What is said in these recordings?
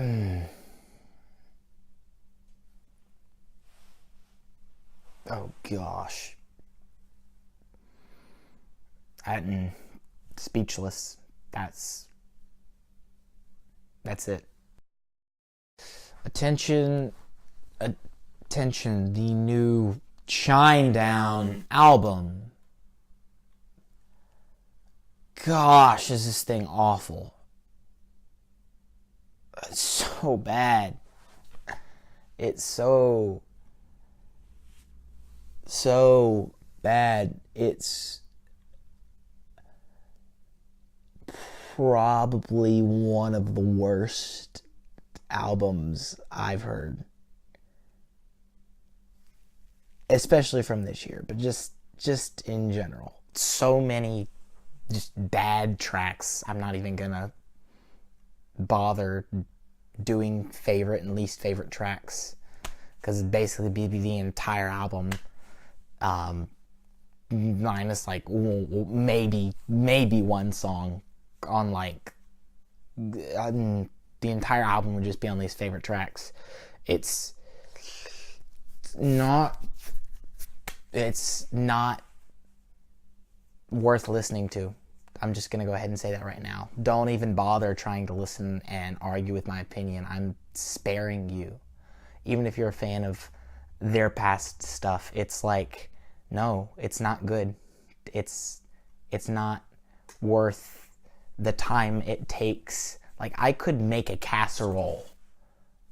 Oh gosh. I'm speechless. That's it. Attention, attention, the new Shinedown album. Gosh, is this thing awful. It's so bad. It's so bad. It's probably one of the worst albums I've heard, especially from this year, but just in general. So many just bad tracks. I'm not even gonna bother doing favorite and least favorite tracks, because it'd basically be the entire album, minus like maybe one song on like the entire album would just be on these favorite tracks. It's not worth listening to. I'm just gonna go ahead and say that right now. Don't even bother trying to listen and argue with my opinion. I'm sparing you. Even if you're a fan of their past stuff, it's like, no, it's not good. It's not worth the time it takes. Like, I could make a casserole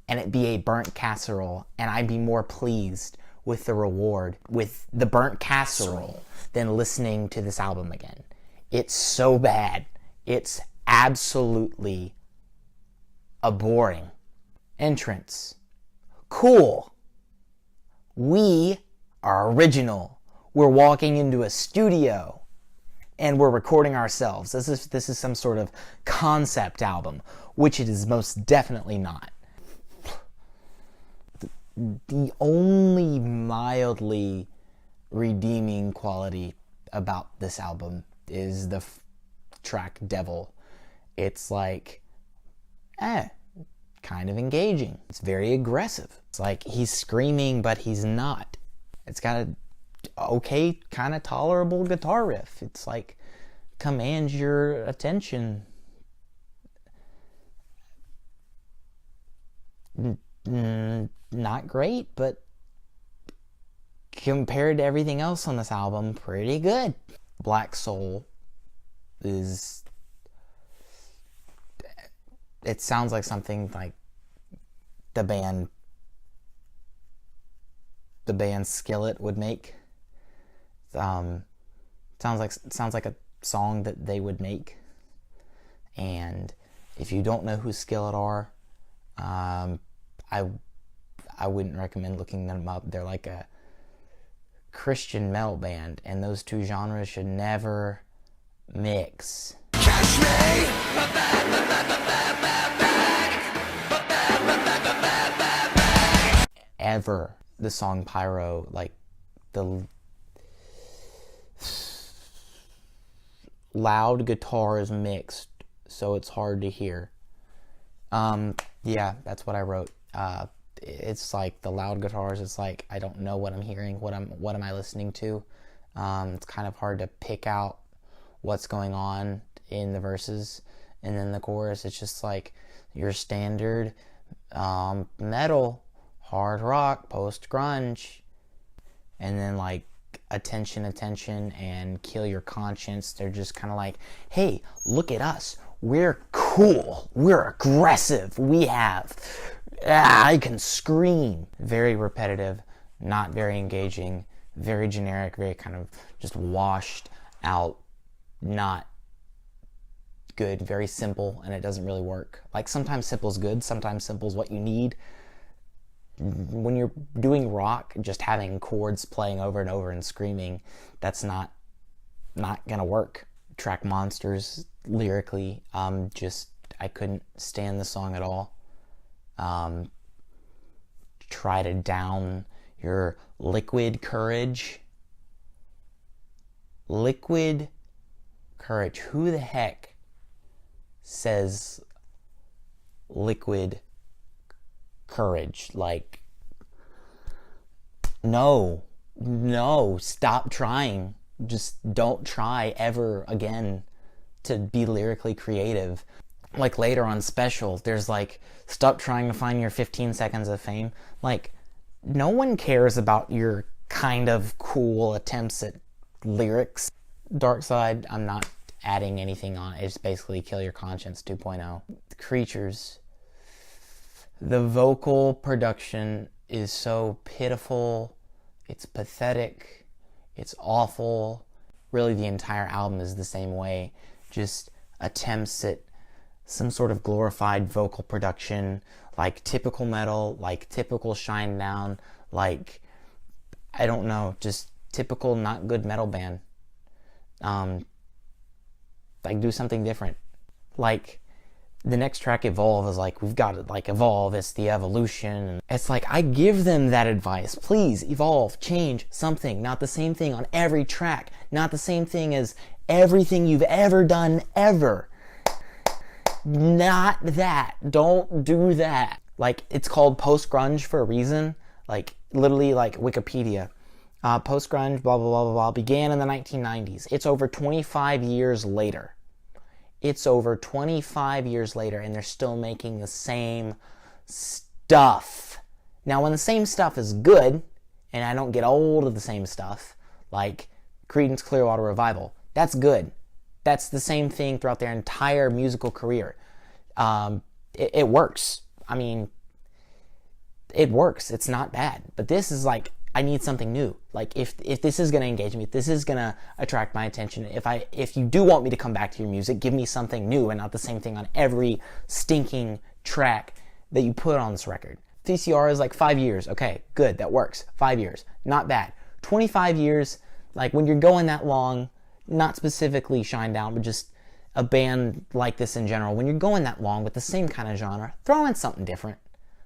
and it be a burnt casserole, and I'd be more pleased with the reward with the burnt casserole than listening to this album again. It's so bad. It's absolutely abhorring. Entrance. Cool. We are original. We're walking into a studio and we're recording ourselves. This is some sort of concept album, which it is most definitely not. The only mildly redeeming quality about this album is the track Devil. It's like, kind of engaging. It's very aggressive. It's like he's screaming, but he's not. It's got a okay, kind of tolerable guitar riff. It's like commands your attention. Not great, but compared to everything else on this album, pretty good. Black Soul is... it sounds like something like the band Skillet would make. Sounds like a song that they would make. And if you don't know who Skillet are, I wouldn't recommend looking them up. They're like a Christian metal band, and those two genres should never mix. Catch me! Ever. The song Pyro, like the loud guitar is mixed, so it's hard to hear. Yeah, that's what I wrote. It's like the loud guitars, it's like I don't know what I'm hearing, what am I listening to. It's kind of hard to pick out what's going on in the verses, and then the chorus, it's just like your standard metal, hard rock, post grunge, and then like attention and Kill Your Conscience. They're just kind of like, hey, look at us, we're cool, we're aggressive, I can scream. Very repetitive, not very engaging, very generic, very kind of just washed out, not good, very simple, and it doesn't really work. Like, sometimes simple's good, sometimes simple's what you need. When you're doing rock, just having chords playing over and over and screaming, that's not gonna work. Track Monsters, lyrically, I couldn't stand the song at all. Try to down your liquid courage. Liquid courage. Who the heck says liquid courage. Like, no, stop trying. Just don't try ever again to be lyrically creative. Like later on Special, there's like, stop trying to find your 15 seconds of fame. Like, no one cares about your kind of cool attempts at lyrics. Dark Side, I'm not adding anything on it. It's basically Kill Your Conscience 2.0. Creatures. The vocal production is so pitiful. It's pathetic. It's awful. Really, the entire album is the same way. Just attempts at some sort of glorified vocal production, like typical metal, like typical Shinedown, like, I don't know, just typical not good metal band. Like, do something different. Like, the next track, Evolve, is like, we've got to, like, evolve, it's the evolution. And it's like, I give them that advice. Please, evolve, change something. Not the same thing on every track. Not the same thing as everything you've ever done, ever. Not that. Don't do that. Like, it's called post-grunge for a reason. Like, literally, like, Wikipedia. Post-grunge, blah, blah, blah, blah, blah, began in the 1990s. It's over 25 years later. It's over 25 years later, and they're still making the same stuff. Now, when the same stuff is good, and I don't get old of the same stuff, like Creedence Clearwater Revival, that's good. That's the same thing throughout their entire musical career. It works. I mean, it works. It's not bad. But this is like, I need something new. Like, if this is going to engage me, if this is going to attract my attention, if you do want me to come back to your music, give me something new and not the same thing on every stinking track that you put on this record. VCR is like 5 years. Okay, good, that works. 5 years, not bad. 25 years, like when you're going that long, not specifically Shinedown, but just a band like this in general, when you're going that long with the same kind of genre, throw in something different.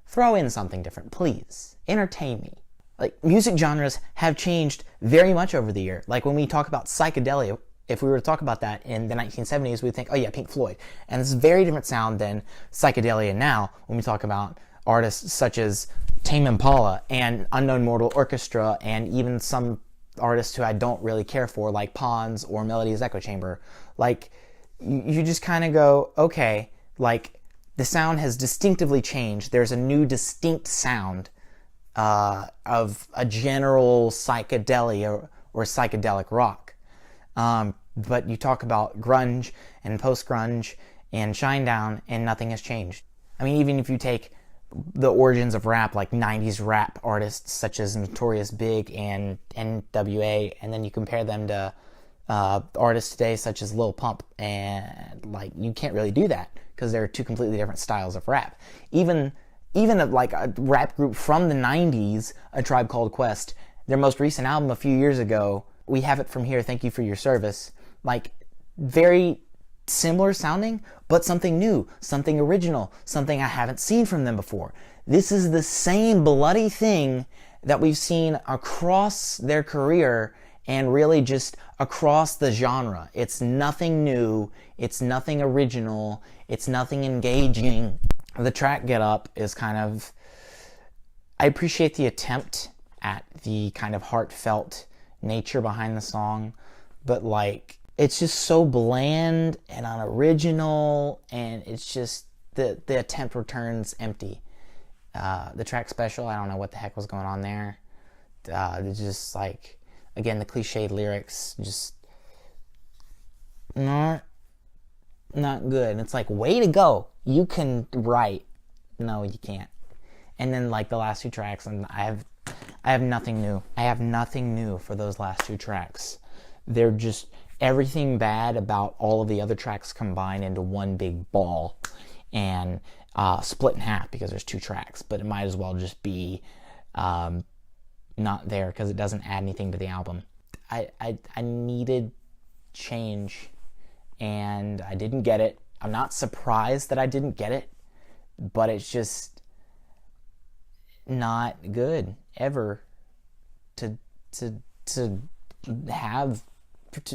Throw in something different, please. Entertain me. Like, music genres have changed very much over the year. Like, when we talk about psychedelia, if we were to talk about that in the 1970s, we'd think, oh yeah, Pink Floyd. And it's a very different sound than psychedelia now when we talk about artists such as Tame Impala and Unknown Mortal Orchestra, and even some artists who I don't really care for, like Pons or Melody's Echo Chamber. Like, you just kind of go, okay, like, the sound has distinctively changed. There's a new distinct sound of a general psychedelia or psychedelic rock. But you talk about grunge and post-grunge and Shinedown, and nothing has changed. I mean, even if you take the origins of rap, like 90s rap artists such as Notorious Big and NWA, and then you compare them to artists today such as Lil Pump, and like, you can't really do that because they're two completely different styles of rap. Even like a rap group from the 90s, A Tribe Called Quest, their most recent album a few years ago, We Have It From Here, Thank You For Your Service, like, very similar sounding, but something new, something original, something I haven't seen from them before. This is the same bloody thing that we've seen across their career and really just across the genre. It's nothing new, it's nothing original, it's nothing engaging. The track Get Up is kind of, I appreciate the attempt at the kind of heartfelt nature behind the song, but like, it's just so bland and unoriginal, and it's just, the attempt returns empty. The track Special, I don't know what the heck was going on there. It's just like, again, the cliched lyrics, just not good. And it's like, way to go. You can write. No, you can't. And then like the last two tracks, and I have nothing new. I have nothing new for those last two tracks. They're just everything bad about all of the other tracks combined into one big ball, and split in half because there's two tracks. But it might as well just be not there because it doesn't add anything to the album. I needed change, and I didn't get it. I'm not surprised that I didn't get it, but it's just not good ever to have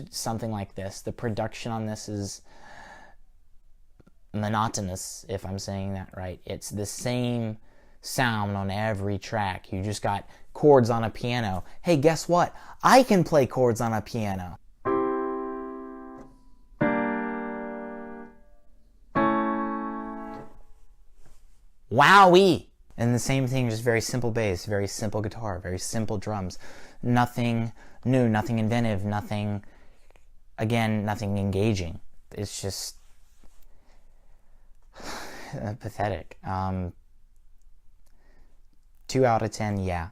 something like this. The production on this is monotonous, if I'm saying that right. It's the same sound on every track. You just got chords on a piano. Hey, guess what? I can play chords on a piano. Wowee! And the same thing, just very simple bass, very simple guitar, very simple drums. Nothing new, nothing inventive, nothing engaging. It's just pathetic. 2 out of 10, yeah.